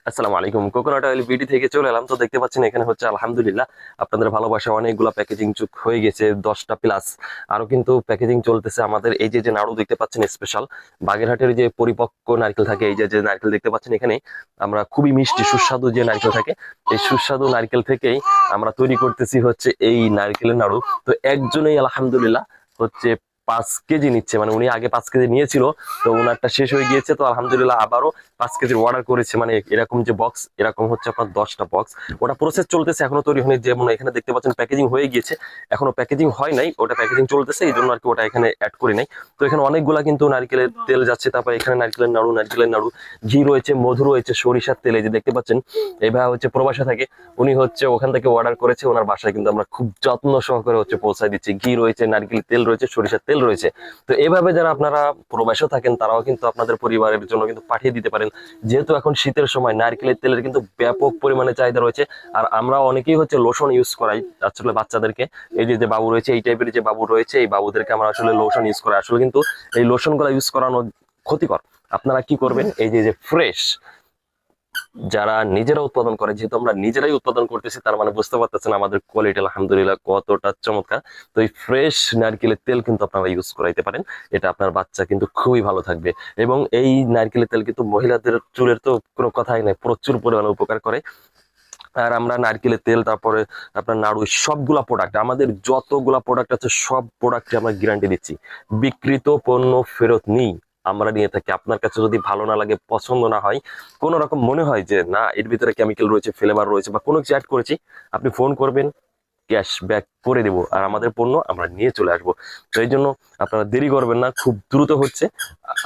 আসসালামু আলাইকুম। Coconut oil BD থেকে চলে এলাম। তো দেখতে পাচ্ছেন এখানে হচ্ছে আলহামদুলিল্লাহ আপনাদের ভালোবাসা অনেকগুলা প্যাকেজিং চুক হয়ে গেছে, 10টা প্লাস। আরো কিন্তু প্যাকেজিং চলতেছে আমাদের। এই যে যে নাড়ু দেখতে পাচ্ছেন স্পেশাল বাগেরহাটের যে পরিপক্ক নারকেল থাকে, এই যে যে নারকেল দেখতে পাচ্ছেন এখানে, আমরা খুবই মিষ্টি সুস্বাদু যে নারকেল থাকে, এই সুস্বাদু নারকেল থেকেই আমরা তৈরি করতেছি হচ্ছে এই নারকেলের নাড়ু। তো একজনেই আলহামদুলিল্লাহ হচ্ছে 5 কেজি নিচ্ছে, মানে উনি আগে 5 কেজি নিয়েছিল, তো ওনারটা শেষ হয়ে গিয়েছে, তো আলহামদুলিল্লাহ আবারও 5 কেজির অর্ডার করেছে। মানে এরকম যে বক্স, এরকম হচ্ছে আপনার 10টা বক্স। ওটা প্রসেস চলতেছে, এখনো তৈরি হয়নি। যেমন এখানে দেখতে পাচ্ছেন প্যাকেজিং হয়ে গিয়েছে, এখনো প্যাকেজিং হয় নাই, ওটা প্যাকেজিং চলতেছে, এই জন্য আর কি ওটা এখানে অ্যাড করি নাই। তো এখানে অনেকগুলা কিন্তু নারকেলের তেল যাচ্ছে, তারপর এখানে নারকেলের নাড়ু, ঘি রয়েছে, মধু রয়েছে, সরিষার তেল, এই যে দেখতে পাচ্ছেন। এই ভাই হচ্ছে প্রবাসে থাকে, উনি হচ্ছে ওখান থেকে অর্ডার করেছে, ওনার বাসায় কিন্তু আমরা খুব যত্ন সহকারে হচ্ছে পৌঁছায় দিচ্ছি। ঘি রয়েছে, নারকেল তেল রয়েছে, সরিষার তেল রয়েছে। তো এভাবে যারা আপনারা প্রবাসে থাকেন তারাও কিন্তু আপনাদের পরিবারের জন্য কিন্তু পাঠিয়ে দিতে পারেন, যেহেতু এখন শীতের সময় নারকেলের তেলের কিন্তু ব্যাপক পরিমাণে চাহিদা রয়েছে। আর আমরা অনেকেই হচ্ছে লোশন ইউজ করাই আসলে বাচ্চাদেরকে। এই যে যে বাবু রয়েছে, এই টাইপের যে বাবু রয়েছে, এই বাবুদেরকে আমরা আসলে লোশন ইউজ করাই। আসলে কিন্তু এই লোশন গুলা ইউজ করানো ক্ষতিকর। আপনারা কি করবেন, এই যে যে ফ্রেশ যারা নিজেরা উৎপাদন করে, যেহেতু আমরা নিজেরাই উৎপাদন করতেছি, তার মানে বুঝতে পারতেছেন আমাদের কোয়ালিটি আলহামদুলিল্লাহ কতটা চমৎকার। তো এই ফ্রেশ নারকেলের তেল কিন্তু আপনারা ইউজ করাইতে পারেন, এটা আপনার বাচ্চা কিন্তু খুবই ভালো থাকবে। এবং এই নারকেলের তেল কিন্তু মহিলাদের চুলের তো কোনো কথাই নাই, প্রচুর পরিমাণে উপকার করে। আর আমরা নারকেলের তেল, তারপরে আপনার নাড়ু, সবগুলা প্রোডাক্ট, আমাদের যতগুলা প্রোডাক্ট আছে সব প্রোডাক্টে আমরা গ্যারান্টি দিচ্ছি, বিক্রিত পণ্য ফেরত নেই, আমরা নিয়ে থাকি। আপনার কাছে যদি ভালো না লাগে, পছন্দ না হয়, কোন রকম মনে হয় যে না এর ভিতরে কেমিক্যাল রয়েছে, ফ্লেভার রয়েছে বা কোনো কিছু অ্যাড করেছি, আপনি ফোন করবেন, ক্যাশ ব্যাক করে দেবো, আর আমাদের পণ্য আমরা নিয়ে চলে আসবো। তো এই জন্য আপনারা দেরি করবেন না, খুব দ্রুত হচ্ছে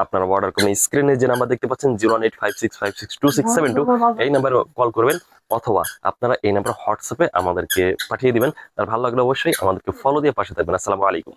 আপনারা অর্ডার করবেন। স্ক্রিনে যে নাম্বার দেখতে পাচ্ছেন 01856562672, এই নাম্বারে কল করবেন, অথবা আপনারা এই নাম্বার হোয়াটসঅ্যাপে আমাদেরকে পাঠিয়ে দিবেন। আর ভালো লাগলে অবশ্যই আমাদেরকে ফলো দিয়ে পাশে থাকবেন। আসসালামু আলাইকুম।